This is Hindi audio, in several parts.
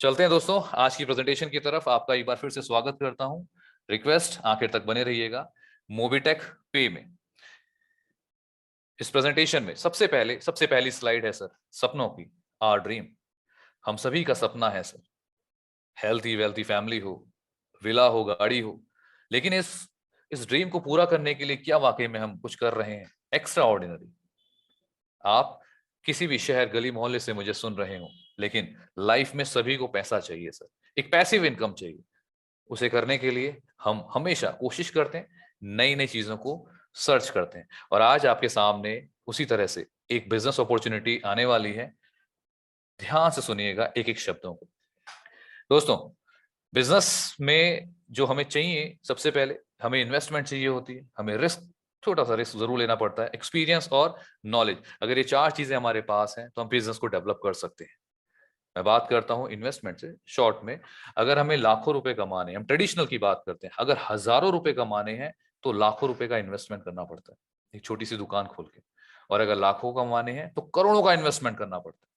चलते हैं दोस्तों आज की प्रेजेंटेशन की तरफ। आपका एक बार फिर से स्वागत करता हूं। रिक्वेस्ट आखिर तक बने रहिएगा। मोबीटेक पे में इस प्रेजेंटेशन में सबसे पहली स्लाइड है सर, सपनों की। आवर ड्रीम, हम सभी का सपना है सर, हेल्थी वेल्थी फैमिली हो, विला हो, गाड़ी हो। लेकिन इस ड्रीम को पूरा करने के लिए क्या वाकई में हम कुछ कर रहे हैं एक्स्ट्रा ऑर्डिनरी? आप किसी भी शहर गली मोहल्ले से मुझे सुन रहे हो, लेकिन लाइफ में सभी को पैसा चाहिए सर, एक पैसिव इनकम चाहिए। उसे करने के लिए हम हमेशा कोशिश करते हैं, नई नई चीजों को सर्च करते हैं। और आज आपके सामने उसी तरह से एक बिजनेस अपॉर्चुनिटी आने वाली है। ध्यान से सुनिएगा एक एक शब्दों को। दोस्तों, बिजनेस में जो हमें चाहिए, सबसे पहले हमें इन्वेस्टमेंट चाहिए होती है, हमें रिस्क, छोटा सा रिस्क जरूर लेना पड़ता है, एक्सपीरियंस और नॉलेज। अगर ये चार चीजें हमारे पास हैं तो हम बिजनेस को डेवलप कर सकते हैं। मैं बात करता हूं इन्वेस्टमेंट से शॉर्ट में। अगर हमें लाखों रुपए कमाने, हम ट्रेडिशनल की बात करते हैं, अगर हजारों रुपए कमाने हैं तो लाखों रुपए का इन्वेस्टमेंट करना पड़ता है, एक छोटी सी दुकान खोल के। और अगर लाखों कमाने हैं तो करोड़ों का इन्वेस्टमेंट करना पड़ता है।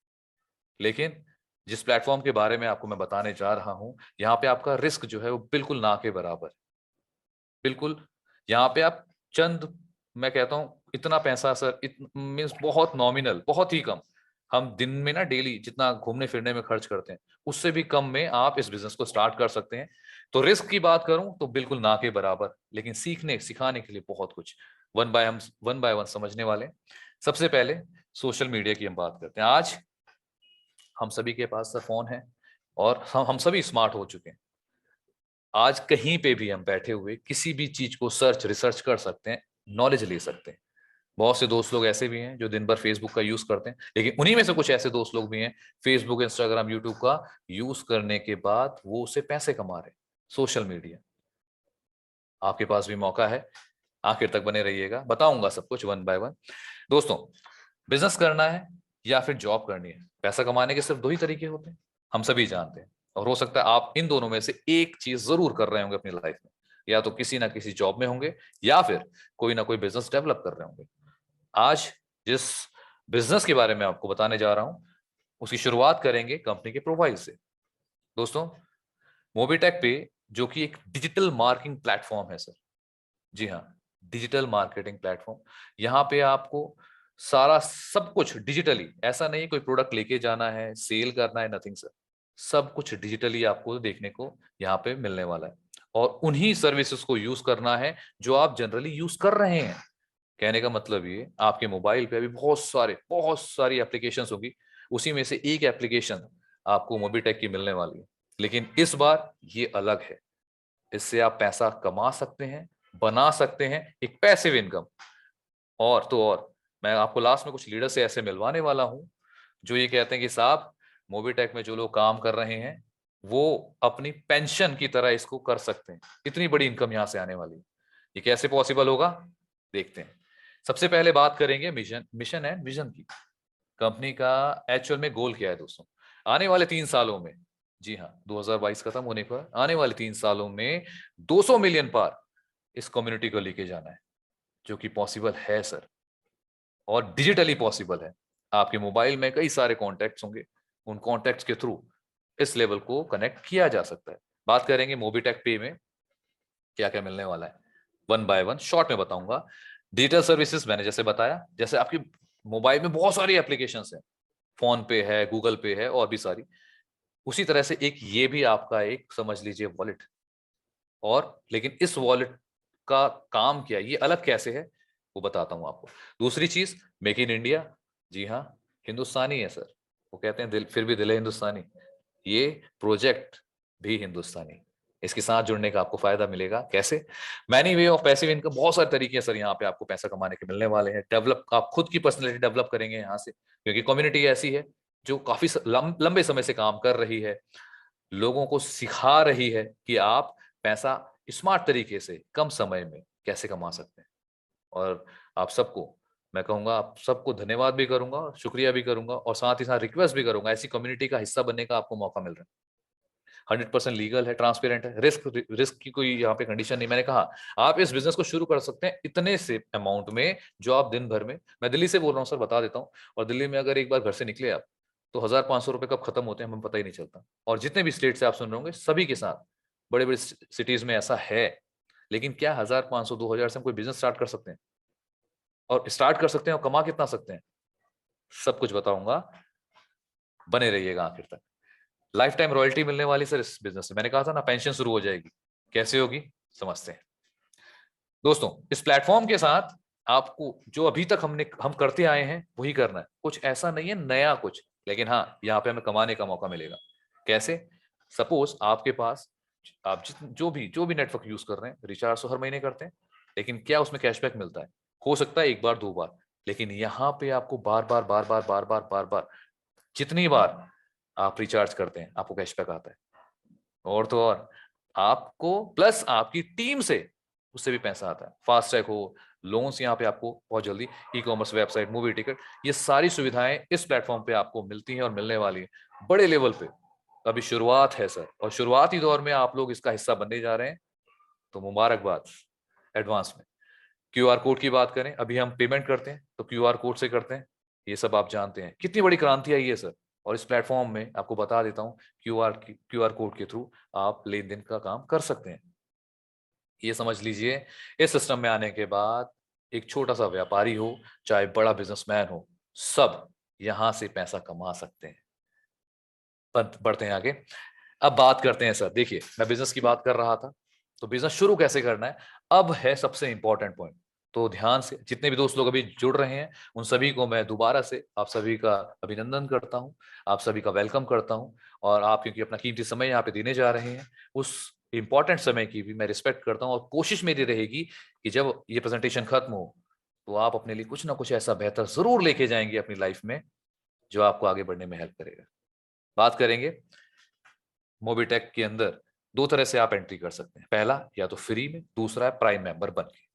लेकिन जिस प्लेटफॉर्म के बारे में आपको मैं बताने जा रहा हूं, यहाँ पे आपका रिस्क जो है वो बिल्कुल ना के बराबर है। बिल्कुल, यहाँ पे आप चंद, मैं कहता हूं इतना पैसा सर, मीन्स बहुत नॉमिनल, बहुत ही कम। हम दिन में ना डेली जितना घूमने फिरने में खर्च करते हैं, उससे भी कम में आप इस बिजनेस को स्टार्ट कर सकते हैं। तो रिस्क की बात करूं तो बिल्कुल ना के बराबर, लेकिन सीखने सिखाने के लिए बहुत कुछ। वन बाय वन समझने वाले। सबसे पहले सोशल मीडिया की हम बात करते हैं। आज हम सभी के पास सर फोन है, और हम सभी स्मार्ट हो चुके हैं। आज कहीं पे भी हम बैठे हुए किसी भी चीज को सर्च रिसर्च कर सकते हैं, नॉलेज ले सकते हैं। बहुत से दोस्त लोग ऐसे भी हैं जो दिन भर फेसबुक का यूज करते हैं, लेकिन उन्हीं में से कुछ ऐसे दोस्त लोग भी हैं, फेसबुक इंस्टाग्राम यूट्यूब का यूज करने के बाद वो उससे पैसे कमा रहे हैं। सोशल मीडिया, आपके पास भी मौका है। आखिर तक बने रहिएगा, बताऊंगा सब कुछ वन बाय वन। दोस्तों, बिजनेस करना है या फिर जॉब करनी है, पैसा कमाने के सिर्फ दो ही तरीके होते हैं, हम सभी जानते हैं। और हो सकता है आप इन दोनों में से एक चीज जरूर कर रहे होंगे अपनी लाइफ में। या तो किसी ना किसी जॉब में होंगे, या फिर कोई ना कोई बिजनेस डेवलप कर रहे होंगे। आज जिस बिजनेस के बारे में आपको बताने जा रहा हूं, उसकी शुरुआत करेंगे कंपनी के प्रोफाइल से। दोस्तों, मोबीटेक पे, जो कि एक डिजिटल मार्केटिंग प्लेटफॉर्म है सर, जी हाँ, डिजिटल मार्केटिंग प्लेटफॉर्म। यहाँ पे आपको सारा सब कुछ डिजिटली, ऐसा नहीं कोई प्रोडक्ट लेके जाना है, सेल करना है, नथिंग सर। सब कुछ डिजिटली आपको देखने को यहाँ पे मिलने वाला है। और उन्हीं सर्विसेज को यूज करना है जो आप जनरली यूज कर रहे हैं। कहने का मतलब ये, आपके मोबाइल पे अभी बहुत सारी एप्लीकेशंस होगी, उसी में से एक एप्लीकेशन आपको मोबीटेक की मिलने वाली है। लेकिन इस बार ये अलग है। इससे आप पैसा कमा सकते हैं, बना सकते हैं, एक पैसिव इनकम। और तो और, मैं आपको लास्ट में कुछ लीडर से ऐसे मिलवाने वाला हूं जो ये कहते हैं कि साहब, मोबीटेक में जो लोग काम कर रहे हैं वो अपनी पेंशन की तरह इसको कर सकते हैं। इतनी बड़ी इनकम यहां से आने वाली है। ये कैसे पॉसिबल होगा, देखते हैं। सबसे पहले बात करेंगे मिशन एंड विजन की। कंपनी का एक्चुअल में गोल क्या है दोस्तों? आने वाले 3 सालों में, जी हाँ, 2022 खत्म होने पर आने वाले 3 सालों में 200 मिलियन पार इस कम्युनिटी को लेके जाना है, जो कि पॉसिबल है सर, और डिजिटली पॉसिबल है। आपके मोबाइल में कई सारे कॉन्टैक्ट्स होंगे, उन कॉन्टैक्ट्स के थ्रू इस लेवल को कनेक्ट किया जा सकता है। बात करेंगे मोबीटेक पे में क्या क्या मिलने वाला है, वन बाय वन शॉर्ट में बताऊंगा। डिजिटल सर्विसेज मैंने जैसे बताया, जैसे आपकी मोबाइल में बहुत सारी एप्लीकेशंस हैं, फोन पे है, गूगल पे है, और भी सारी। उसी तरह से एक ये भी आपका एक समझ लीजिए वॉलेट। और लेकिन इस वॉलेट का काम क्या है, ये अलग कैसे है, वो बताता हूं आपको। दूसरी चीज, मेक इन इंडिया। जी हाँ, हिंदुस्तानी है सर। वो कहते हैं दिल, फिर भी दिल है हिंदुस्तानी। ये प्रोजेक्ट भी हिंदुस्तानी। इसके साथ जुड़ने का आपको फायदा मिलेगा कैसे? Many way of passive income, बहुत सारे तरीके हैं सर यहाँ पे आपको पैसा कमाने के मिलने वाले हैं। डेवलप, आप खुद की पर्सनैलिटी डेवलप करेंगे यहाँ से, क्योंकि कम्युनिटी ऐसी है जो काफी लंबे समय से काम कर रही है, लोगों को सिखा रही है कि आप पैसा स्मार्ट तरीके से कम समय में कैसे कमा सकते हैं। और आप सबको, मैं कहूंगा आप सबको धन्यवाद भी करूंगा, शुक्रिया भी करूंगा, और साथ ही साथ रिक्वेस्ट भी करूंगा, ऐसी कम्युनिटी का हिस्सा बनने का आपको मौका मिल रहा है। 100% लीगल है, ट्रांसपेरेंट है, रिस्क की कोई यहाँ पे कंडीशन नहीं। मैंने कहा आप इस बिजनेस को शुरू कर सकते हैं इतने से अमाउंट में जो आप दिन भर में, मैं दिल्ली से बोल रहा हूँ सर, बता देता हूँ। और दिल्ली में अगर एक बार घर से निकले आप, तो 1,500 रुपए कब खत्म होते हैं हमें पता ही नहीं चलता। और जितने भी स्टेट से आप सुन रहे होंगे सभी के साथ बड़े बड़े सिटीज में ऐसा है। लेकिन क्या 1,500 2,000 से हम कोई बिजनेस स्टार्ट कर सकते हैं? और स्टार्ट कर सकते हैं और कमा कितना सकते हैं, सब कुछ बताऊंगा, बने रहिएगा आखिर तक। लाइफ टाइम रॉयल्टी मिलने वाली सर इस बिजनेस से, मैंने कहा था ना पेंशन शुरू हो जाएगी। कैसे होगी समझते हैं दोस्तों। इस प्लेटफॉर्म के साथ आपको जो अभी तक हम करते आए हैं वही करना है, कुछ ऐसा नहीं है नया कुछ, लेकिन हाँ यहाँ पे हमें कमाने का मौका मिलेगा। कैसे? सपोज आपके पास आप जो भी नेटवर्क यूज कर रहे हैं, रिचार्ज तो हर महीने करते हैं, लेकिन क्या उसमें कैशबैक मिलता है? हो सकता है एक बार दो बार, लेकिन यहाँ पे आपको बार बार बार बार बार बार बार बार जितनी बार आप रिचार्ज करते हैं आपको कैशबैक आता है। और तो और आपको प्लस आपकी टीम से उससे भी पैसा आता है। फास्ट ट्रैक हो, लोन्स यहाँ पे आपको बहुत जल्दी, e commerce website, movie ticket, ये सारी सुविधाएं इस प्लेटफॉर्म पे आपको मिलती हैं और मिलने वाली है बड़े लेवल पे। अभी शुरुआत है सर, और शुरुआती दौर में आप लोग इसका हिस्सा बनने जा रहे हैं, तो मुबारकबाद एडवांस में। क्यूआर कोड की बात करें, अभी हम पेमेंट करते हैं तो क्यूआर कोड से करते हैं, ये सब आप जानते हैं। कितनी बड़ी क्रांति आई है सर। और इस प्लेटफॉर्म में आपको बता देता हूं, क्यूआर कोड के थ्रू आप लेन देन का काम कर सकते हैं। ये समझ लीजिए, इस सिस्टम में आने के बाद एक छोटा सा व्यापारी हो चाहे बड़ा बिजनेसमैन हो, सब यहां से पैसा कमा सकते हैं। बढ़ते हैं आगे। अब बात करते हैं सर, देखिए मैं बिजनेस की बात कर रहा था, तो बिजनेस शुरू कैसे करना है अब है सबसे इंपॉर्टेंट पॉइंट। तो ध्यान से जितने भी दोस्त लोग अभी जुड़ रहे हैं उन सभी को मैं दोबारा से आप सभी का अभिनंदन करता हूं, आप सभी का वेलकम करता हूं। और आप क्योंकि अपना कीमती समय यहाँ पे देने जा रहे हैं, उस इंपॉर्टेंट समय की भी मैं रिस्पेक्ट करता हूं। और कोशिश मेरी रहेगी कि जब ये प्रेजेंटेशन खत्म हो तो आप अपने लिए कुछ ना कुछ ऐसा बेहतर जरूर लेके जाएंगे अपनी लाइफ में जो आपको आगे बढ़ने में हेल्प करेगा। बात करेंगे मोबीटेक के अंदर, दो तरह से आप एंट्री कर सकते हैं। पहला या तो फ्री में, दूसरा है प्राइम मेंबर बन के।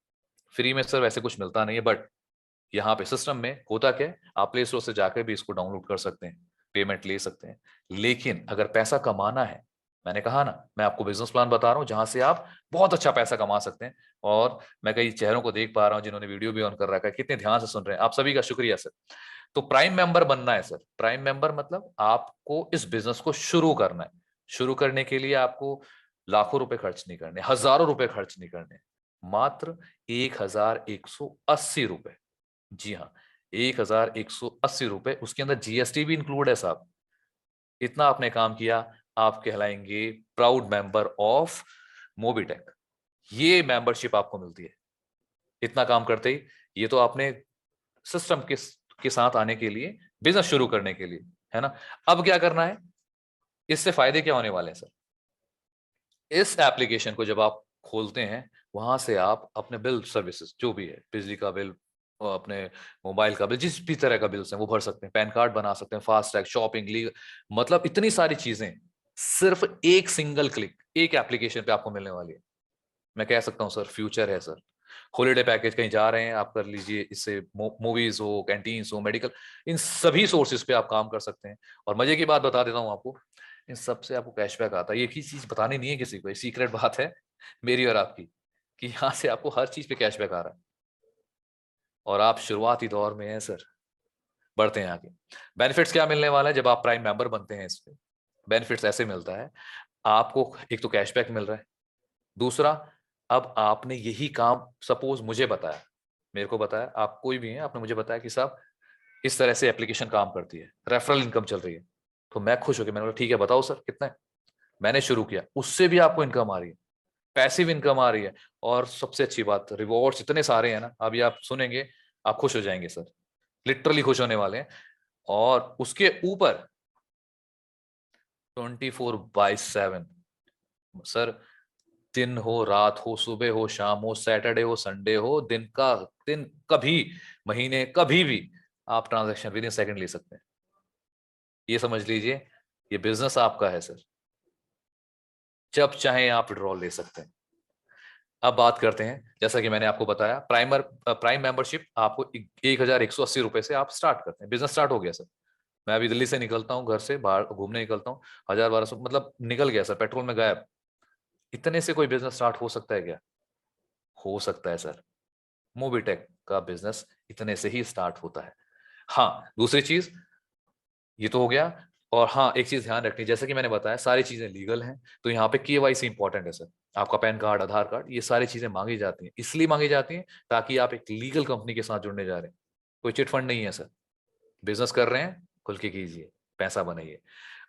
फ्री में सर वैसे कुछ मिलता नहीं है, बट यहाँ पे सिस्टम में होता क्या है, आप प्ले स्टोर से जाकर भी इसको डाउनलोड कर सकते हैं, पेमेंट ले सकते हैं। लेकिन अगर पैसा कमाना है, मैंने कहा ना मैं आपको बिजनेस प्लान बता रहा हूँ जहां से आप बहुत अच्छा पैसा कमा सकते हैं। और मैं कई चेहरों को देख पा रहा हूँ जिन्होंने वीडियो भी ऑन कर रखा है, कितने ध्यान से सुन रहे हैं, आप सभी का शुक्रिया सर। तो प्राइम मेंबर बनना है सर। प्राइम मेंबर मतलब आपको इस बिजनेस को शुरू करना है। शुरू करने के लिए आपको लाखों रुपए खर्च नहीं करने, हजारों रुपए खर्च नहीं करने, मात्र 1,180 रुपए। जी हाँ, 1,180 रुपए, उसके अंदर जीएसटी भी इंक्लूड है साहब। इतना आपने काम किया, आप कहलाएंगे प्राउड मेंबर ऑफ मोबीटेक। ये मेंबरशिप आपको मिलती है इतना काम करते ही। ये तो आपने सिस्टम के साथ आने के लिए, बिजनेस शुरू करने के लिए, है ना। अब क्या करना है, इससे फायदे क्या होने वाले हैं सर? इस एप्लीकेशन को जब आप खोलते हैं, वहां से आप अपने बिल सर्विसेज जो भी है, बिजली का बिल, अपने मोबाइल का बिल, जिस भी तरह का बिल्स है वो भर सकते हैं, पैन कार्ड बना सकते हैं, फास्ट टैग, शॉपिंग, लीग, मतलब इतनी सारी चीजें सिर्फ एक सिंगल क्लिक, एक एप्लीकेशन पे आपको मिलने वाली है। मैं कह सकता हूँ सर फ्यूचर है सर। हॉलीडे पैकेज कहीं जा रहे हैं आप कर लीजिए इससे, मूवीज हो, कैंटीन्स हो, मेडिकल, इन सभी सोर्सेज पे आप काम कर सकते हैं। और मजे की बात बता देता हूँ आपको, इन सबसे आपको कैशबैक आता है। एक ही चीज बतानी नहीं है किसी को, ये सीक्रेट बात है मेरी और आपकी, कि यहाँ से आपको हर चीज पे कैशबैक आ रहा है। और आप शुरुआती दौर में हैं सर। बढ़ते हैं आगे। बेनिफिट्स क्या मिलने वाला है जब आप प्राइम मेंबर बनते हैं? इस पे बेनिफिट्स ऐसे मिलता है, आपको एक तो कैशबैक मिल रहा है, दूसरा अब आपने यही काम सपोज मुझे बताया, मेरे को बताया, आप कोई भी हैं, आपने मुझे बताया कि साहब इस तरह से एप्लीकेशन काम करती है, रेफरल इनकम चल रही है, तो मैं खुश हो गया, मैंने बोला ठीक है बताओ सर कितना है। मैंने शुरू किया, उससे भी आपको इनकम आ रही है, पैसिव इनकम आ रही है। और सबसे अच्छी बात, रिवॉर्ड्स इतने सारे हैं ना, अभी आप सुनेंगे आप खुश हो जाएंगे सर, लिटरली खुश होने वाले हैं। और उसके ऊपर 24/7 सर, दिन हो, रात हो, सुबह हो, शाम हो, सैटरडे हो, संडे हो, दिन कभी, महीने कभी भी आप ट्रांजैक्शन विद इन सेकंड ले सकते हैं। ये समझ लीजिए, ये बिजनेस आपका है सर, जब चाहे आप विड्रॉल ले सकते हैं। अब बात करते हैं, जैसा कि मैंने आपको बताया, प्राइम मेंबरशिप आपको 1,180 रुपए से आप स्टार्ट करते हैं, बिजनेस स्टार्ट हो गया सर। मैं अभी दिल्ली से निकलता हूँ, घर से बाहर घूमने निकलता हूँ, 1,000 1,200 मतलब निकल गया सर, पेट्रोल में गायब। इतने से कोई बिजनेस स्टार्ट हो सकता है क्या? हो सकता है सर। मोबीटेक का बिजनेस इतने से ही स्टार्ट होता है। हाँ, दूसरी चीज, ये तो हो गया। और हाँ, एक चीज ध्यान रखनी, जैसे कि मैंने बताया सारी चीजें लीगल हैं, तो यहाँ पे केवाईसी इंपॉर्टेंट है सर। आपका पैन कार्ड, आधार कार्ड, ये सारी चीजें मांगी जाती हैं, इसलिए मांगी जाती हैं ताकि आप एक लीगल कंपनी के साथ जुड़ने जा रहे हैं। कोई चिट फंड नहीं है सर। बिजनेस कर रहे हैं, खुल के कीजिए, पैसा बनाइए।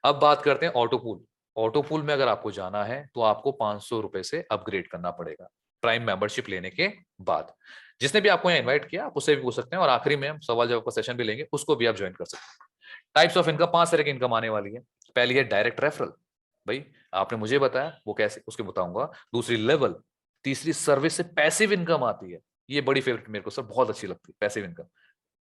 अब बात करते हैं ऑटो पूल। ऑटो पूल में अगर आपको जाना है तो आपको 500 रुपए से अपग्रेड करना पड़ेगा प्राइम मेंबरशिप लेने के बाद। जिसने भी आपको यहाँ इन्वाइट किया आप उससे भी पूछ सकते हैं, और आखिरी में हम सवाल जवाब का सेशन भी लेंगे, उसको भी आप ज्वाइन कर सकते हैं। टाइप्स ऑफ इनकम, 5 तरह की इनकम आने वाली है। पहली है डायरेक्ट रेफरल, भाई आपने मुझे बताया वो कैसे, उसके बताऊंगा। दूसरी लेवल, तीसरी सर्विस से पैसिव इनकम आती है, ये बड़ी फेवरेट मेरे को सर, बहुत अच्छी लगती है पैसिव इनकम।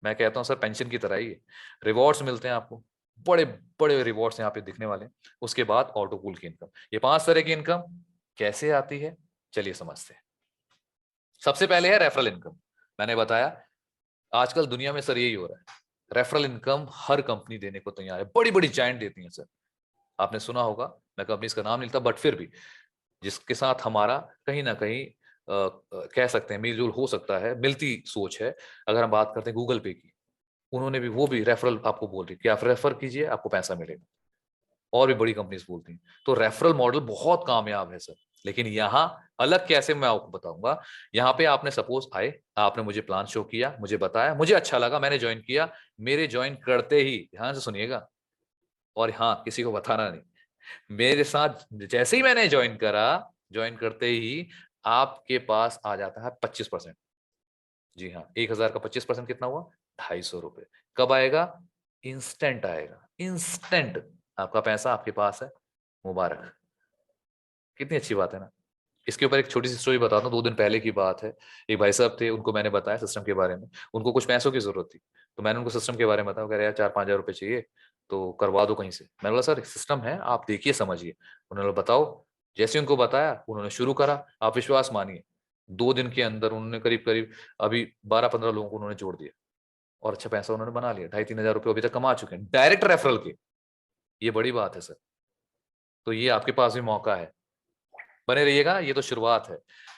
मैं कहता हूं सर पेंशन की तरह ही है, रिवॉर्ड्स मिलते हैं आपको, बड़े बड़े रिवॉर्ड्स यहाँ पे दिखने वाले हैं। उसके बाद ऑटो पूल की इनकम, ये 5 तरह की इनकम कैसे आती है, चलिए समझते हैं। सबसे पहले है रेफरल इनकम। मैंने बताया आजकल दुनिया में सर यही हो रहा है, रेफरल इनकम हर कंपनी देने को तैयार है, बड़ी बड़ी जायंट देती है सर। आपने सुना होगा, मैं कंपनी का नाम नहीं लेता, बट फिर भी जिसके साथ हमारा कहीं ना कहीं कह सकते हैं मेलजोल हो सकता है, मिलती सोच है। अगर हम बात करते हैं गूगल पे की, उन्होंने भी, वो भी रेफरल आपको बोल रही है कि आप रेफर कीजिए आपको पैसा मिलेगा। और भी बड़ी कंपनीज बोलती हैं, तो रेफरल मॉडल बहुत कामयाब है सर। लेकिन यहाँ अलग कैसे, मैं आपको बताऊंगा। यहाँ पे आपने सपोज आए, आपने मुझे प्लान शो किया, मुझे बताया, मुझे अच्छा लगा, मैंने ज्वाइन किया। मेरे ज्वाइन करते ही, ध्यान से सुनिएगा, और हाँ किसी को बताना नहीं, मेरे साथ जैसे ही मैंने ज्वाइन करा, ज्वाइन करते ही आपके पास आ जाता है 25%। जी हाँ, 1000 का 25% कितना हुआ, 250 रुपए। कब आएगा, इंस्टेंट आएगा, इंस्टेंट। आपका पैसा आपके पास है, मुबारक। कितनी अच्छी बात है ना। इसके ऊपर एक छोटी सी स्टोरी बताता हूँ, 2 दिन पहले की बात है। एक भाई साहब थे, उनको मैंने बताया सिस्टम के बारे में, उनको कुछ पैसों की जरूरत थी। तो मैंने उनको सिस्टम के बारे में बताया, कह रहे यार 4-5 हजार रुपए चाहिए, तो करवा दो कहीं से। मैंने बोला सर सिस्टम है, आप देखिए समझिए। उन्होंने बोला बताओ। जैसे ही उनको बताया, उन्होंने शुरू करा, आप विश्वास मानिए 2 दिन के अंदर उन्होंने करीब करीब अभी 12-15 लोगों को उन्होंने जोड़ दिया, और अच्छा पैसा उन्होंने बना लिया। 2,500-3,000 रुपये अभी तक कमा चुके हैं डायरेक्ट रेफरल के। ये बड़ी बात है सर। तो ये आपके पास भी मौका है, बने रहिएगा, ये तो शुरुआत है।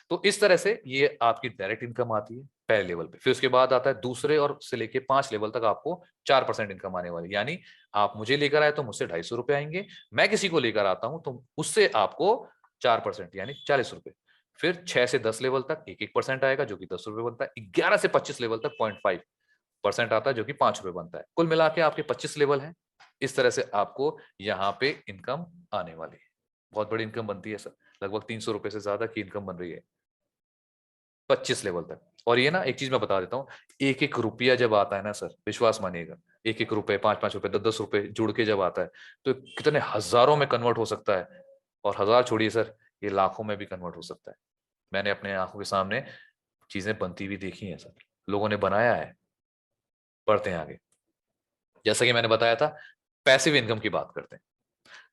तो इस तरह से ये आपकी डायरेक्ट इनकम आती है पहले लेवल पे। फिर उसके बाद आता है दूसरे और से लेके 5 लेवल तक आपको 4% इनकम आने वाली, यानी आप मुझे लेकर आए तो मुझसे 250 रुपए आएंगे, मैं किसी को लेकर आता हूं तो उससे आपको 4% यानी 40 रुपए। फिर 6 से 10 लेवल तक 1-1% आएगा जो कि 10 रुपए बनता है। 11 से 25 लेवल तक 0.5% आता है जो कि 5 रुपए बनता है। कुल मिला के आपके 25 लेवल हैं। इस तरह से आपको यहाँ पे इनकम आने वाली है। बहुत बड़ी इनकम बनती है सर, लगभग 300 रुपए से ज्यादा की इनकम बन रही है 25 लेवल तक। और ये ना एक चीज मैं बता देता हूँ, एक एक रुपया जब आता है ना सर, विश्वास मानिएगा, एक एक रुपए, 5-5 रुपए, 10-10 रुपए जुड़ के जब आता है, तो कितने हजारों में कन्वर्ट हो सकता है। और हजार छोड़िए सर, ये लाखों में भी कन्वर्ट हो सकता है। मैंने अपने आंखों के सामने चीजें बनती हुई देखी हैं सर, लोगों ने बनाया है। बढ़ते हैं आगे। जैसा कि मैंने बताया था, पैसिव इनकम की बात करते हैं।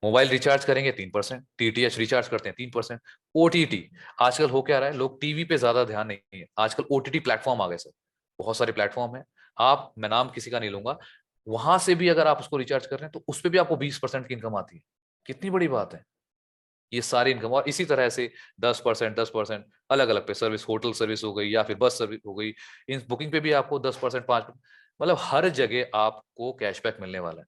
मोबाइल रिचार्ज करेंगे 3%, टीटीएच रिचार्ज करते हैं 3%। ओटीटी, आजकल हो क्या रहा है, लोग टीवी पे ज्यादा ध्यान नहीं है, आजकल ओटीटी प्लेटफॉर्म आ गए सर। बहुत सारे प्लेटफॉर्म है, आप, मैं नाम किसी का नहीं लूंगा, वहां से भी अगर आप उसको रिचार्ज कर रहे हैं तो उस पर भी आपको 20% की इनकम आती है। कितनी बड़ी बात है ये सारी इनकम। और इसी तरह से 10%, अलग अलग पे सर्विस, होटल सर्विस हो गई या फिर बस सर्विस हो गई, इन बुकिंग पे भी आपको 10%, 5%, मतलब हर जगह आपको कैशबैक मिलने वाला है।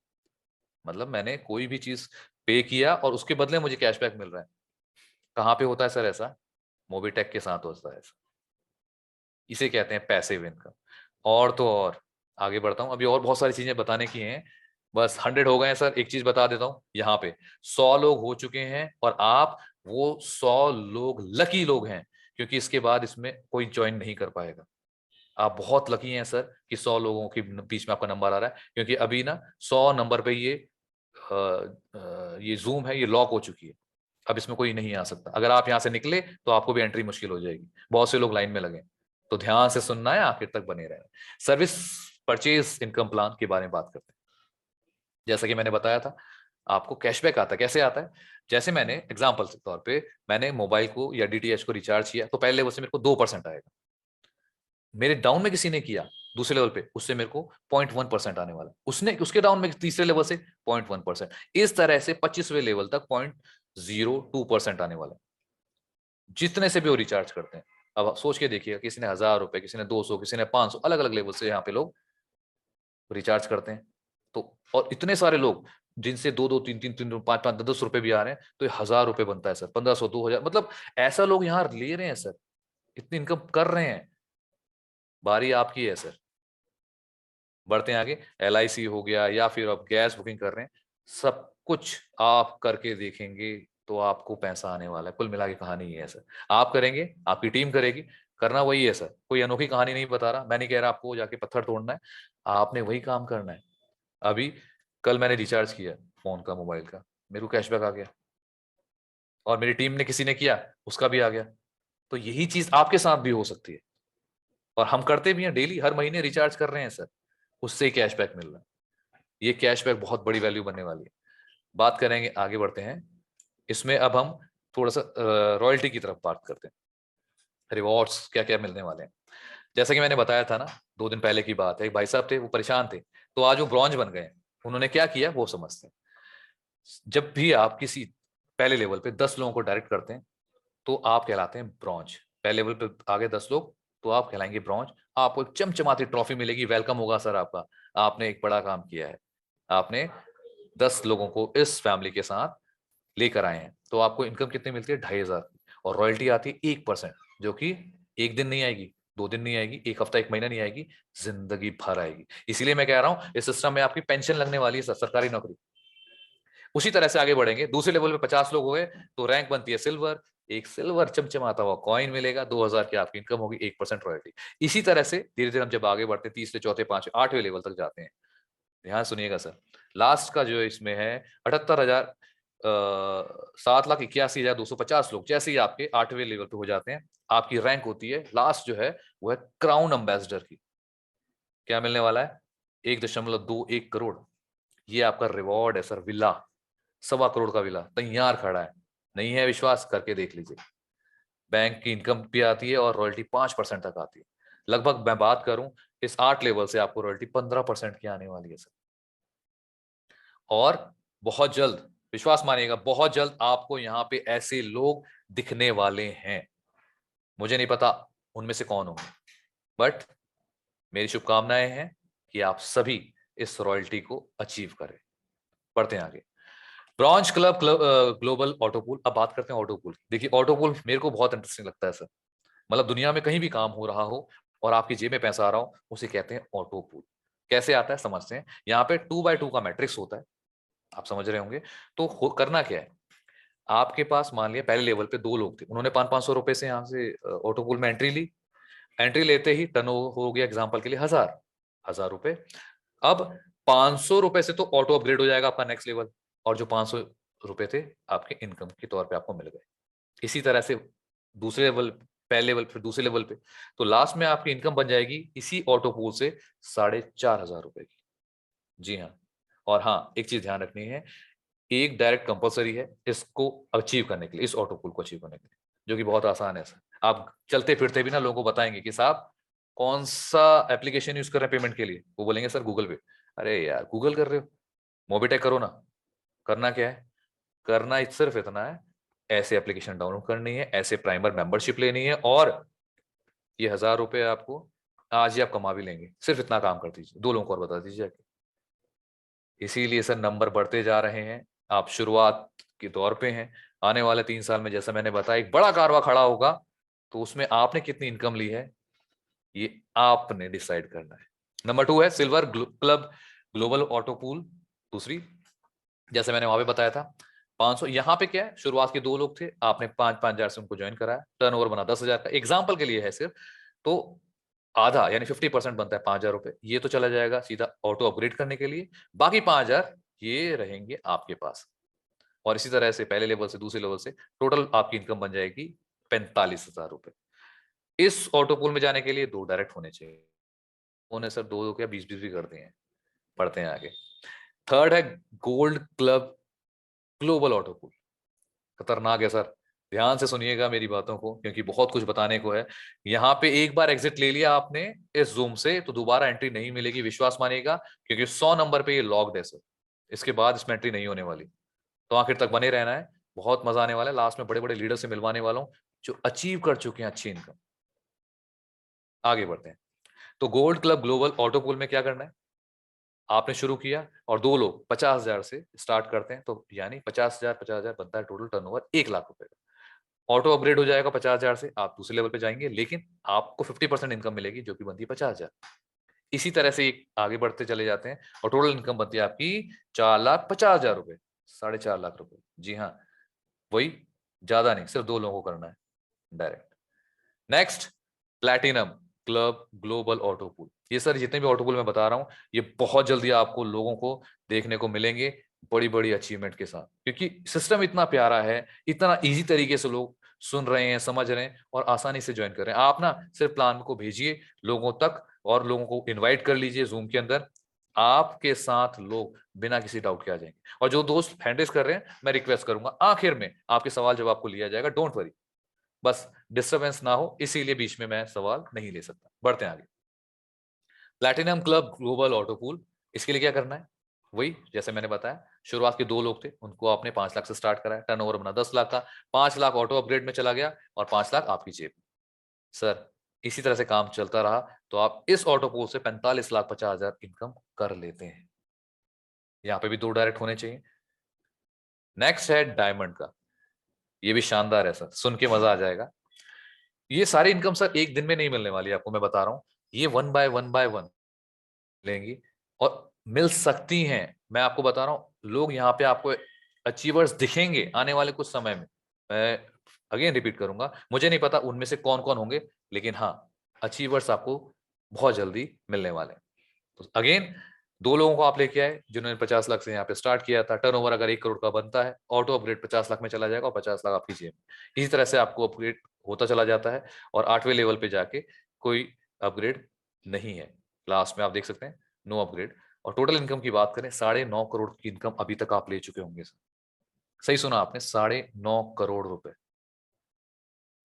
मतलब मैंने कोई भी चीज पे किया और उसके बदले मुझे कैशबैक मिल रहा है। कहाँ पे होता है सर ऐसा, मोबीटेक के साथ होता है ऐसा। इसे कहते हैं पैसिव इनकम। और तो और आगे बढ़ता हूँ, अभी और बहुत सारी चीजें बताने की हैं, बस 100 हो गए हैं सर। एक चीज बता देता हूँ, यहाँ पे 100 लोग हो चुके हैं, और आप वो 100 लोग लकी लोग हैं, क्योंकि इसके बाद इसमें कोई ज्वाइन नहीं कर पाएगा। आप बहुत लकी हैं सर कि 100 लोगों के बीच में आपका नंबर आ रहा है, क्योंकि अभी ना 100 नंबर पे ये जूम है, ये लॉक हो चुकी है। अब इसमें कोई नहीं आ सकता। अगर आप यहाँ से निकले तो आपको भी एंट्री मुश्किल हो जाएगी, बहुत से लोग लाइन में लगे। तो ध्यान से सुनना है, आखिर तक बने रहना। सर्विस परचेज इनकम प्लान के बारे में बात करते हैं। जैसा कि मैंने बताया था, आपको कैशबैक आता है। कैसे आता है, जैसे मैंने एग्जाम्पल के तौर पे, मैंने मोबाइल को या डीटीएच को रिचार्ज किया तो पहले लेवल से मेरे को 2% आएगा। मेरे डाउन में किसी ने किया दूसरे लेवल पे, उससे मेरे को 0.1% आने वाला, उसने उसके डाउन में तीसरे लेवल से 0.1%। इस तरह से 25वें लेवल तक 0.02% आने वाला है, जितने से भी वो रिचार्ज करते हैं। अब आप सोच के देखिएगा, किसी ने 1,000 रुपए, किसी ने 200, किसी ने 500, अलग अलग लेवल से यहाँ पे लोग रिचार्ज करते हैं। तो और इतने सारे लोग जिनसे 2-2, 3-3, 3, 5-5, 10 रुपए भी आ रहे हैं, तो 1000 रुपए बनता है सर, 1500, 2000, मतलब ऐसा लोग यहाँ ले रहे हैं सर, इतनी इनकम कर रहे हैं। बारी आपकी है सर। बढ़ते हैं आगे। LIC हो गया, या फिर आप गैस बुकिंग कर रहे हैं, सब कुछ आप करके देखेंगे तो आपको पैसा आने वाला है। कुल मिला के कहानी ये है सर, आप करेंगे, आपकी टीम करेगी, करना वही है सर। कोई अनोखी कहानी नहीं बता रहा, मैं नहीं कह रहा आपको जाके पत्थर तोड़ना है, आपने वही काम करना है। अभी कल मैंने रिचार्ज किया फोन का, मोबाइल का, मेरे को कैशबैक आ गया, और मेरी टीम ने किसी ने किया, उसका भी आ गया। तो यही चीज आपके साथ भी हो सकती है, और हम करते भी हैं डेली, हर महीने रिचार्ज कर रहे हैं सर, उससे ही कैशबैक मिल रहा है। ये कैशबैक बहुत बड़ी वैल्यू बनने वाली है। बात करेंगे, आगे बढ़ते हैं इसमें। अब हम थोड़ा सा रॉयल्टी की तरफ बात करते हैं, रिवॉर्ड्स क्या क्या मिलने वाले हैं। जैसा कि मैंने बताया था ना, 2 दिन पहले की बात है, एक भाई साहब थे, वो परेशान थे, तो आज वो ब्रॉन्ज बन गए। उन्होंने क्या किया वो समझते हैं। जब भी आप किसी पहले लेवल पे 10 लोगों को डायरेक्ट करते हैं, तो आप कहलाते हैं ब्रॉन्ज। पहले लेवल पे आगे 10 लोग, तो आप कहलाएंगे ब्रॉन्ज। आपको एक चमचमाती ट्रॉफी मिलेगी, वेलकम होगा सर आपका, आपने एक बड़ा काम किया है, आपने 10 लोगों को इस फैमिली के साथ लेकर आए हैं। तो आपको इनकम कितनी मिलती है? 2500 की। और रॉयल्टी आती है 1%, जो कि एक दिन नहीं आएगी, 2 दिन नहीं आएगी, एक हफ्ता, एक महीना नहीं आएगी, जिंदगी भर आएगी। इसीलिए मैं कह रहा हूं, इस सिस्टम में आपकी पेंशन लगने वाली है, सरकारी नौकरी। उसी तरह से आगे बढ़ेंगे, दूसरे लेवल पे 50 लोग हो गए, तो रैंक बनती है सिल्वर। एक सिल्वर चमचमाता हुआ कॉइन मिलेगा, 2000 की आपकी इनकम होगी, 1% रॉयल्टी। इसी तरह से धीरे धीरे हम जब आगे बढ़ते हैं, तीसरे, चौथे, पांचवें, 8वें लेवल तक जाते हैं। ध्यान सुनिएगा सर, लास्ट का जो इसमें है 78,000, 7,81,250 लोग जैसे ही आपके 8वें लेवल पे हो जाते हैं, आपकी रैंक होती है लास्ट जो है, वो है क्राउन एम्बेसडर की। क्या मिलने वाला है? 1.21 करोड़। ये आपका रिवॉर्ड है सर, विला, 1.25 करोड़ का विला तैयार खड़ा है। नहीं है विश्वास, करके देख लीजिए। बैंक की इनकम भी आती है, और रॉयल्टी 5% तक आती है। लगभग मैं बात करूं, इस 8 लेवल से आपको रॉयल्टी 15% की आने वाली है सर। और बहुत जल्द, विश्वास मानिएगा, बहुत जल्द आपको यहाँ पे ऐसे लोग दिखने वाले हैं। मुझे नहीं पता उनमें से कौन होंगे, बट मेरी शुभकामनाएं हैं कि आप सभी इस रॉयल्टी को अचीव करें। बढ़ते हैं आगे। Bronze club, global autopool. अब बात करते हैं ऑटोपूल। देखिए, ऑटोपूल मेरे को बहुत इंटरेस्टिंग लगता है सर। मतलब दुनिया में कहीं भी काम हो रहा हो और आपकी जेब में पैसा आ रहा हो, उसे कहते हैं ऑटोपूल। कैसे आता है समझते हैं। यहाँ पे 2x2 का मैट्रिक्स होता है, आप समझ रहे होंगे। तो करना क्या है, आपके पास मान लिया पहले लेवल पे 2 लोग थे, उन्होंने 500-500 रुपए से यहाँ से ऑटोपूल में एंट्री ली। एंट्री लेते ही टर्न हो गया एग्जाम्पल के लिए 1000 रुपए। अब 500 रुपए से तो ऑटो अपग्रेड हो जाएगा आपका नेक्स्ट लेवल, और जो 500 रुपए थे आपके इनकम के तौर पे आपको मिल गए। इसी तरह से दूसरे लेवल, पहले लेवल, फिर दूसरे लेवल पे, तो लास्ट में आपकी इनकम बन जाएगी इसी ऑटो पूल से 4500 रुपए की। जी हाँ। और हाँ, एक चीज ध्यान रखनी है, एक डायरेक्ट कंपलसरी है इसको अचीव करने के लिए, इस ऑटो पूल को अचीव करने के लिए, जो कि बहुत आसान है सर। आप चलते फिरते भी ना लोगों को बताएंगे कि साहब कौन सा एप्लीकेशन यूज कर रहे हैं पेमेंट के लिए, वो बोलेंगे सर गूगल पे। अरे यार, गूगल कर रहे हो, मोबिटेक करो ना। करना क्या है, करना सिर्फ इतना है, ऐसे एप्लीकेशन डाउनलोड करनी है, ऐसे प्राइमर मेंबरशिप लेनी है, और ये 1000 रुपए आपको आज ही आप कमा भी लेंगे। सिर्फ इतना काम कर दीजिए, 2 लोगों को और बता दीजिए। इसीलिए सर नंबर बढ़ते जा रहे हैं, आप शुरुआत के दौर पे हैं। आने वाले 3 साल में, जैसा मैंने बताया, एक बड़ा कारवा खड़ा होगा, तो उसमें आपने कितनी इनकम ली है, ये आपने डिसाइड करना है। नंबर 2 है silver club global auto pool. दूसरी, जैसे मैंने वहां पे बताया था, 500। यहाँ पे क्या है, शुरुआत के 2 लोग थे, आपने 5,000 से उनको ज्वाइन कराया, टर्नओवर बना 10,000 का, एग्जाम्पल के लिए है सिर्फ। तो आधा यानी 50% बनता है 5,000 रुपए, ये तो चला जाएगा सीधा ऑटो अपग्रेड करने के लिए। बाकी 5,000 ये रहेंगे आपके पास। और इसी तरह से पहले लेवल से दूसरे लेवल से टोटल आपकी इनकम बन जाएगी 45,000 रुपए। इस ऑटो पूल में जाने के लिए 2 डायरेक्ट होने चाहिए, उन्होंने सर 2 क्या 20-20 भी कर दिए हैं। पढ़ते हैं आगे। थर्ड है gold club global auto pool. खतरनाक है सर, ध्यान से सुनिएगा मेरी बातों को, क्योंकि बहुत कुछ बताने को है। यहाँ पे एक बार एग्जिट ले लिया आपने इस जूम से, तो दोबारा एंट्री नहीं मिलेगी, विश्वास मानिएगा, क्योंकि 100 नंबर पे ये लॉक्ड है सर। इसके बाद इसमें एंट्री नहीं होने वाली। तो आखिर तक बने रहना है, बहुत मजा आने वाला है। लास्ट में बड़े बड़े लीडर से मिलवाने वाला हूँ, जो अचीव कर चुके हैं अच्छी इनकम। आगे बढ़ते हैं। तो gold club global auto pool में क्या करना है, आपने शुरू किया और 2 लोग 50,000 से स्टार्ट करते हैं, तो यानी 50,000 बनता है टोटल टर्नओवर 1 लाख रुपए का। ऑटो अपग्रेड हो जाएगा 50,000 से, आप दूसरे लेवल पे जाएंगे, लेकिन आपको 50% इनकम मिलेगी जो कि बनती है 50,000। इसी तरह से आगे बढ़ते चले जाते हैं और टोटल इनकम बनती है आपकी 4,50,000 रुपए, 4.5 लाख रुपए। जी हाँ, वही, ज्यादा नहीं, सिर्फ 2 लोगों को करना है direct. Next, platinum club global auto pool. ये सर जितने भी ऑटो पूल मैं बता रहा हूं, ये बहुत जल्दी आपको लोगों को देखने को मिलेंगे बड़ी बड़ी अचीवमेंट के साथ, क्योंकि सिस्टम इतना प्यारा है, इतना इजी तरीके से लोग सुन रहे हैं, समझ रहे हैं और आसानी से ज्वाइन कर रहे हैं। आप ना सिर्फ प्लान को भेजिए लोगों तक और लोगों को इन्वाइट कर लीजिए जूम के अंदर, आपके साथ लोग बिना किसी डाउट के आ जाएंगे। और जो दोस्त हैंड रेज कर रहे हैं, मैं रिक्वेस्ट करूंगा आखिर में आपके सवाल जवाब को लिया जाएगा, डोंट वरी, बस डिस्टरबेंस ना हो इसीलिए बीच में मैं सवाल नहीं ले सकता। बढ़ते हैं आगे। Platinum club global auto pool, इसके लिए क्या करना है? वही जैसे मैंने बताया, शुरुआत के 2 लोग थे, उनको आपने 5 लाख से स्टार्ट कराया, टर्नओवर बना 10 लाख का, 5 लाख ऑटो अपग्रेड में चला गया और 5 लाख आपकी जेब में। सर इसी तरह से काम चलता रहा तो आप इस ऑटो पूल से 45,50,000 इनकम कर लेते हैं। यहाँ पे भी 2 डायरेक्ट होने चाहिए। नेक्स्ट है डायमंड का, ये भी शानदार है सर, सुन के मजा आ जाएगा। ये सारी इनकम सर एक दिन में नहीं मिलने वाली, आपको मैं बता रहा हूं, ये वन बाय वन लेंगी और मिल सकती हैं। मैं आपको बता रहा हूं, लोग यहाँ पे आपको अचीवर्स दिखेंगे आने वाले कुछ समय में। मैं अगेन रिपीट करूंगा, मुझे नहीं पता उनमें से कौन कौन होंगे, लेकिन हाँ, अचीवर्स आपको बहुत जल्दी मिलने वाले हैं। तो अगेन 2 लोगों को आप लेके आए जिन्होंने 50 लाख से यहाँ पे स्टार्ट किया था, टर्नओवर अगर 1 करोड़ का बनता है, ऑटो अपग्रेड 50 लाख में चला जाएगा और 50 लाख आपकी जेब में। इसी तरह से आपको अपग्रेड होता चला जाता है और 8वें लेवल पे जाके कोई अपग्रेड नहीं है, लास्ट में आप देख सकते हैं नो अपग्रेड। और टोटल इनकम की बात करें, 9.5 करोड़ की इनकम अभी तक आप ले चुके होंगे सर। सही सुना आपने, 9.5 करोड़ रुपए।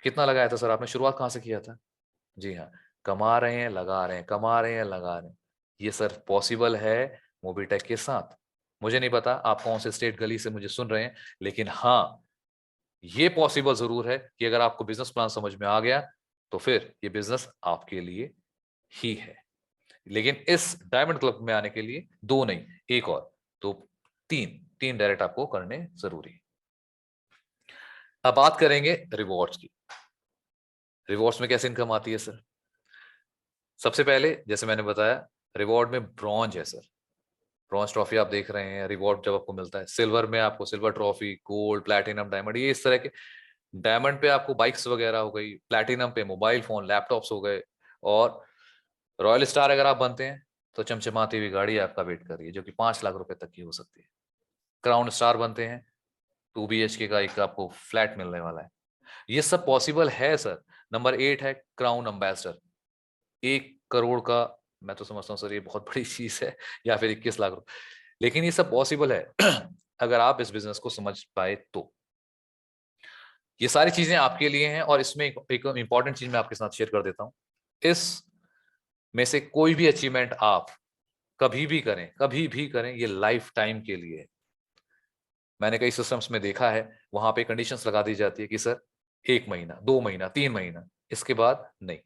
कितना लगाया था सर आपने, शुरुआत कहां से किया था? जी हाँ, कमा रहे हैं लगा रहे हैं, कमा रहे हैं लगा रहे हैं। ये सर पॉसिबल है मोबिटेक के साथ। मुझे नहीं पता आप कौन से स्टेट गली से मुझे सुन रहे हैं, लेकिन हाँ, ये पॉसिबल जरूर है कि अगर आपको बिजनेस प्लान समझ में आ गया तो फिर ये बिजनेस आपके लिए ही है। लेकिन इस डायमंड क्लब में आने के लिए 2 नहीं, एक और, तो 3 डायरेक्ट आपको करने जरूरी है। अब बात करेंगे रिवॉर्ड्स की। रिवॉर्ड्स में कैसे इनकम आती है सर? सबसे पहले जैसे मैंने बताया, रिवॉर्ड में ब्रॉन्ज है सर, ब्रॉन्ज ट्रॉफी आप देख रहे हैं, रिवॉर्ड जब आपको मिलता है। सिल्वर में आपको silver trophy, gold, platinum, diamond, ये इस तरह के। डायमंड पे आपको बाइक्स वगैरह हो गई, प्लैटिनम पे मोबाइल फोन लैपटॉप्स हो गए, और रॉयल स्टार अगर आप बनते हैं तो चमचमाती हुई गाड़ी आपका वेट कर रही है जो कि 5 लाख रुपए तक की हो सकती है। क्राउन स्टार बनते हैं, 2 BHK का एक आपको फ्लैट मिलने वाला है। ये सब पॉसिबल है सर। नंबर 8 है क्राउन एम्बेसडर, 1 करोड़ का। मैं तो समझता हूँ सर ये बहुत बड़ी चीज है, या फिर 21 लाख रुपए, लेकिन ये सब पॉसिबल है अगर आप इस बिजनेस को समझ पाए तो। ये सारी चीजें आपके लिए हैं और इसमें एक इंपॉर्टेंट चीज मैं आपके साथ शेयर कर देता हूँ। इस में से कोई भी अचीवमेंट आप कभी भी करें, ये लाइफ टाइम के लिए है। मैंने कई सिस्टम्स में देखा है, वहां पे कंडीशंस लगा दी जाती है कि सर 1 महीना, 2 महीना, 3 महीना, इसके बाद नहीं।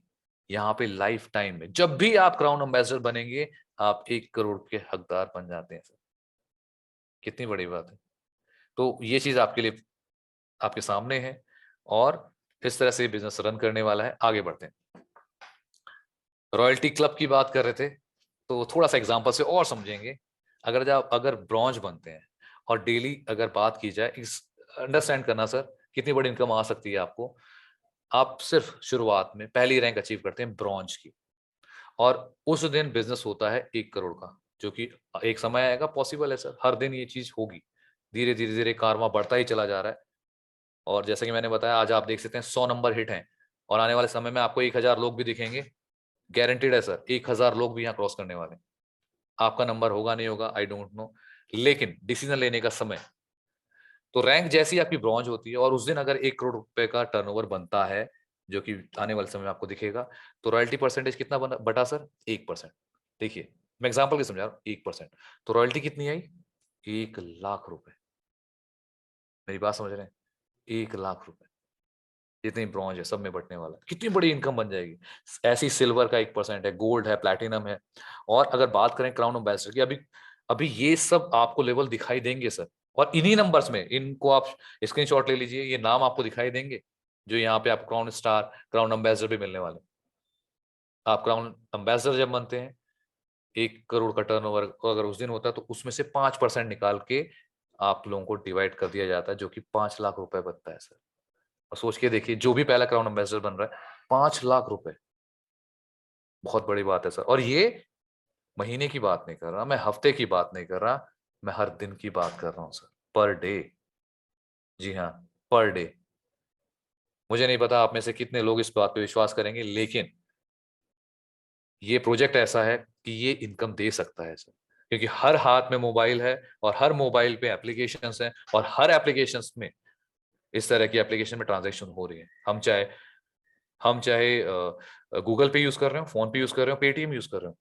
यहाँ पे लाइफ टाइम में जब भी आप क्राउन एम्बेसडर बनेंगे, आप 1 करोड़ के हकदार बन जाते हैं सर। कितनी बड़ी बात है। तो ये चीज आपके लिए, आपके सामने है, और इस तरह से बिजनेस रन करने वाला है। आगे बढ़ते हैं। रॉयल्टी क्लब की बात कर रहे थे, तो थोड़ा सा एग्जांपल से और समझेंगे। अगर ब्रॉन्ज बनते हैं और डेली अगर बात की जाए, इस अंडरस्टैंड करना सर कितनी बड़ी इनकम आ सकती है आपको। आप सिर्फ शुरुआत में पहली रैंक अचीव करते हैं ब्रॉन्ज की, और उस दिन बिजनेस होता है 1 करोड़ का, जो कि एक समय आएगा, पॉसिबल है सर, हर दिन ये चीज होगी। धीरे धीरे धीरे कारवा बढ़ता ही चला जा रहा है। और जैसे कि मैंने बताया, आज आप देख सकते हैं 100 नंबर हिट हैं, और आने वाले समय में आपको 1,000 लोग भी दिखेंगे। गारंटेड है सर, 1,000 लोग भी यहाँ क्रॉस करने वाले हैं। आपका नंबर होगा नहीं होगा आई डोंट नो, लेकिन डिसीजन लेने का समय। तो रैंक जैसी आपकी ब्रॉन्ज होती है और उस दिन अगर 1 करोड़ रुपए का टर्नओवर बनता है, जो कि आने वाले समय में आपको दिखेगा, तो रॉयल्टी परसेंटेज कितना बटा सर? 1%। देखिए, मैं एग्जाम्पल की समझा रहा हूँ, 1%। तो रॉयल्टी कितनी आई? 1 लाख रुपए। मेरी बात समझ रहे हैं? 1 लाख रुपए। जितनी ब्रॉन्ज है सब में बंटने वाला है। कितनी बड़ी इनकम बन जाएगी। ऐसी सिल्वर का 1% है, गोल्ड है, प्लैटिनम है। और अगर बात करें क्राउन एम्बेसडर की, अभी अभी ये सब आपको लेवल दिखाई देंगे सर। और इन्हीं नंबर्स में, इनको आप स्क्रीनशॉट ले लीजिए, ये नाम आपको दिखाई देंगे जो यहाँ पे आप क्राउन स्टार, क्राउन एम्बेसडर भी मिलने वाले। आप क्राउन एम्बेसडर जब बनते हैं, 1 करोड़ का टर्नओवर अगर उस दिन होता है, तो उसमें से 5% निकाल के आप लोगों को डिवाइड कर दिया जाता है, जो कि 5 लाख रुपए बनता है सर। और सोच के देखिए, जो भी पहला क्राउन एम्बेसडर बन रहा है, 5 लाख रुपए, बहुत बड़ी बात है सर। और ये महीने की बात नहीं कर रहा मैं, हफ्ते की बात नहीं कर रहा मैं, हर दिन की बात कर रहा हूँ सर, पर डे। जी हाँ, पर डे। मुझे नहीं पता आप में से कितने लोग इस बात पे विश्वास करेंगे, लेकिन ये प्रोजेक्ट ऐसा है कि ये इनकम दे सकता है सर। क्योंकि हर हाथ में मोबाइल है, और हर मोबाइल पे एप्लीकेशंस हैं, और हर एप्लीकेशंस में इस तरह की एप्लीकेशन में ट्रांजैक्शन हो रही है। हम चाहे गूगल पे यूज कर रहे हो, फोन पे यूज कर रहे हो, पेटीएम यूज कर रहे हो,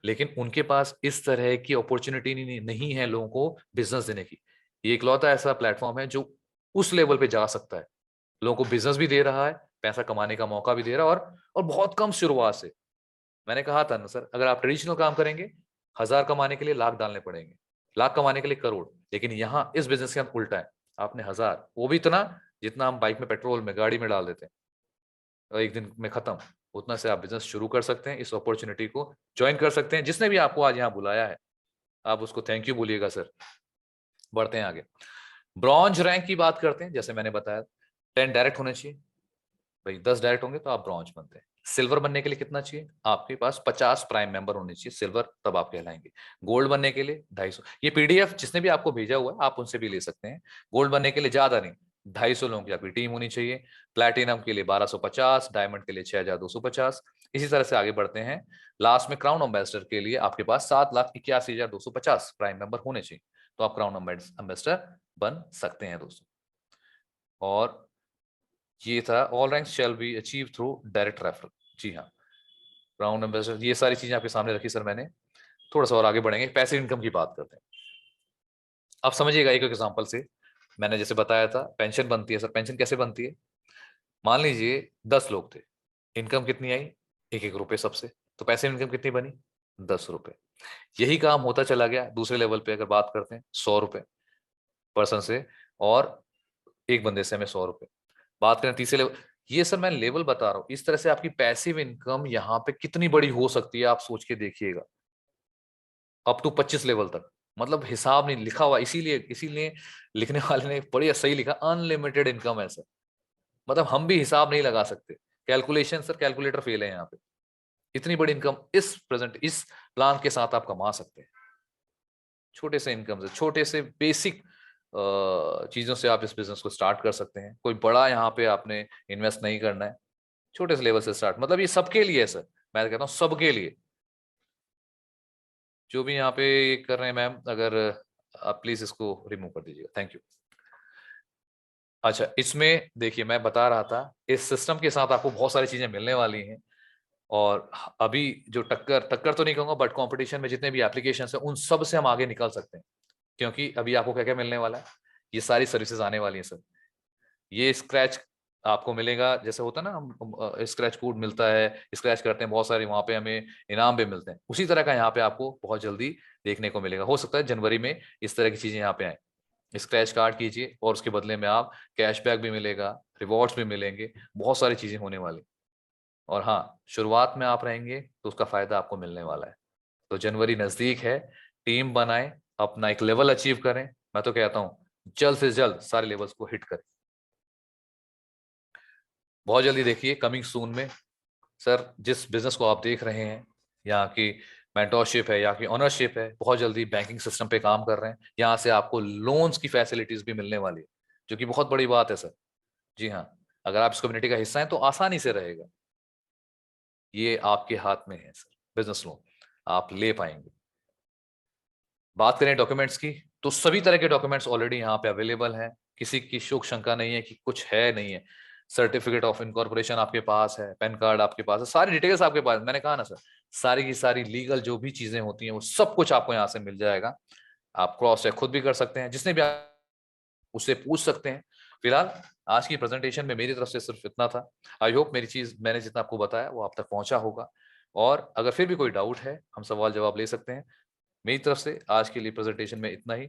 लेकिन उनके पास इस तरह की अपॉर्चुनिटी नहीं है लोगों को बिजनेस देने की। ये इकलौता ऐसा प्लेटफॉर्म है जो उस लेवल पे जा सकता है, लोगों को बिजनेस भी दे रहा है, पैसा कमाने का मौका भी दे रहा है, और बहुत कम शुरुआत से। मैंने कहा था ना सर, अगर आप ट्रेडिशनल काम करेंगे, 1000 कमाने के लिए लाख डालने पड़ेंगे, लाख कमाने के लिए करोड़। लेकिन यहाँ इस बिजनेस के अंदर उल्टा है, आपने 1000, वो भी इतना जितना हम बाइक में पेट्रोल में गाड़ी में डाल देते हैं, और एक दिन में खत्म, उतना से आप बिजनेस शुरू कर सकते हैं। इस अपॉर्चुनिटी को ज्वाइन कर सकते हैं। जिसने भी आपको आज यहाँ बुलाया है, आप उसको थैंक यू बोलिएगा सर। बढ़ते हैं आगे, ब्रॉन्ज रैंक की बात करते हैं। जैसे मैंने बताया, 10 डायरेक्ट होने चाहिए भाई, 10 डायरेक्ट होंगे तो आप ब्रॉन्ज बनते हैं। सिल्वर बनने के लिए कितना चाहिए, आपके पास 50 प्राइम मेंबर होने चाहिए सिल्वर, तब आप कहलाएंगे। गोल्ड बनने के लिए 250, ये पीडीएफ जिसने भी आपको भेजा हुआ है आप उनसे भी ले सकते हैं। गोल्ड बनने के लिए ज्यादा नहीं, 250 लोगों की आपकी टीम होनी चाहिए। प्लैटिनम के लिए 1250, डायमंड के लिए 6250। इसी तरह से आगे बढ़ते हैं। लास्ट में क्राउन एम्बेसडर के लिए आपके पास 7,81,250 प्राइम मेंबर होने चाहिए, तो आप क्राउन एम्बेसडर बन सकते हैं दोस्तों। और ये था, all ranks shall be achieve through direct referral. जी हाँ, क्राउन एम्बेसडर, ये सारी चीजें आपके सामने रखी सर मैंने। थोड़ा सा और आगे बढ़ेंगे, पैसिव इनकम की बात करते हैं। आप समझिएगा एक एग्जांपल से। मैंने जैसे बताया था, पेंशन बनती है सर। पेंशन कैसे बनती है, मान लीजिए 10 लोग थे, इनकम कितनी आई, 1-1 रुपए सबसे, तो पैसिव इनकम कितनी बनी, 10 रुपए। यही काम होता चला गया दूसरे लेवल पे, अगर बात करते हैं 100 रुपए पर्सन से, और एक बंदे से हमें 100 रुपए। बात करें तीसरे लेवल, ये सर मैं लेवल बता रहा हूं, इस तरह से आपकी पैसिव इनकम यहाँ पे कितनी बड़ी हो सकती है, आप सोच के देखिएगा। अप टू 25 लेवल तक, मतलब हिसाब नहीं लिखा हुआ, इसीलिए इसीलिए लिखने वाले ने बड़ी सही लिखा, अनलिमिटेड इनकम है सर। मतलब हम भी हिसाब नहीं लगा सकते, कैलकुलेशन सर, कैलकुलेटर फेल है यहाँ पे। इतनी बड़ी इनकम इस प्लान के साथ आप कमा सकते हैं। छोटे से इनकम से, छोटे से बेसिक चीजों से आप इस बिजनेस को स्टार्ट कर सकते हैं। कोई बड़ा यहाँ पे आपने इन्वेस्ट नहीं करना है, छोटे से लेवल से स्टार्ट। मतलब ये सबके लिए है सर, मैं कहता हूँ सबके लिए। जो भी यहाँ पे कर रहे हैं मैम, अगर आप प्लीज इसको रिमूव कर दीजिएगा, थैंक यू। अच्छा, इसमें देखिए मैं बता रहा था, इस सिस्टम के साथ आपको बहुत सारी चीजें मिलने वाली हैं। और अभी जो टक्कर टक्कर तो नहीं कहूंगा, बट कंपटीशन में जितने भी एप्लीकेशन है, उन सब से हम आगे निकल सकते हैं। क्योंकि अभी आपको क्या क्या मिलने वाला है, ये सारी सर्विसेज आने वाली हैं सर। ये स्क्रैच आपको मिलेगा, जैसे होता है ना, हम स्क्रैच कोड मिलता है, स्क्रैच करते हैं बहुत सारे, वहां पे हमें इनाम भी मिलते हैं। उसी तरह का यहाँ पे आपको बहुत जल्दी देखने को मिलेगा। हो सकता है जनवरी में इस तरह की चीजें यहाँ पे आए। स्क्रैच कार्ड कीजिए, और उसके बदले में आप कैशबैक भी मिलेगा, रिवॉर्ड्स भी मिलेंगे, बहुत सारी चीजें होने वाली। और हाँ, शुरुआत में आप रहेंगे तो उसका फायदा आपको मिलने वाला है। तो जनवरी नजदीक है, टीम बनाएं, अपना एक लेवल अचीव करें। मैं तो कहता हूं जल्द से जल्द सारे लेवल्स को हिट करें। बहुत जल्दी देखिए, कमिंग सून में सर, जिस बिजनेस को आप देख रहे हैं, यहाँ की मेंटोरशिप है, यहाँ की ऑनरशिप है, बहुत जल्दी बैंकिंग सिस्टम पे काम कर रहे हैं। यहाँ से आपको लोन्स की फैसिलिटीज भी मिलने वाली है, जो कि बहुत बड़ी बात है सर। जी हाँ, अगर आप इस कम्युनिटी का हिस्सा हैं तो आसानी से रहेगा। ये आपके हाथ में है सर, बिजनेस लोन आप ले पाएंगे। बात करें डॉक्यूमेंट्स की, तो सभी तरह के डॉक्यूमेंट्स ऑलरेडी यहाँ पे अवेलेबल हैं। किसी की शोक शंका नहीं है कि कुछ है नहीं है। सर्टिफिकेट ऑफ इनकॉर्पोरेशन आपके पास है, पैन कार्ड आपके पास है, सारी डिटेल्स आपके पास। मैंने कहा ना सर, सारी की सारी लीगल जो भी चीजें होती हैं वो सब कुछ आपको यहाँ से मिल जाएगा। आप क्रॉस चेक खुद भी कर सकते हैं, जिसने भी उससे पूछ सकते हैं। फिलहाल आज की प्रेजेंटेशन में मेरी तरफ से सिर्फ इतना था। आई होप मेरी चीज मैंने जितना आपको बताया वो आप तक पहुंचा होगा, और अगर फिर भी कोई डाउट है हम सवाल जवाब ले सकते हैं। मेरी तरफ से आज के लिए प्रेजेंटेशन में इतना ही।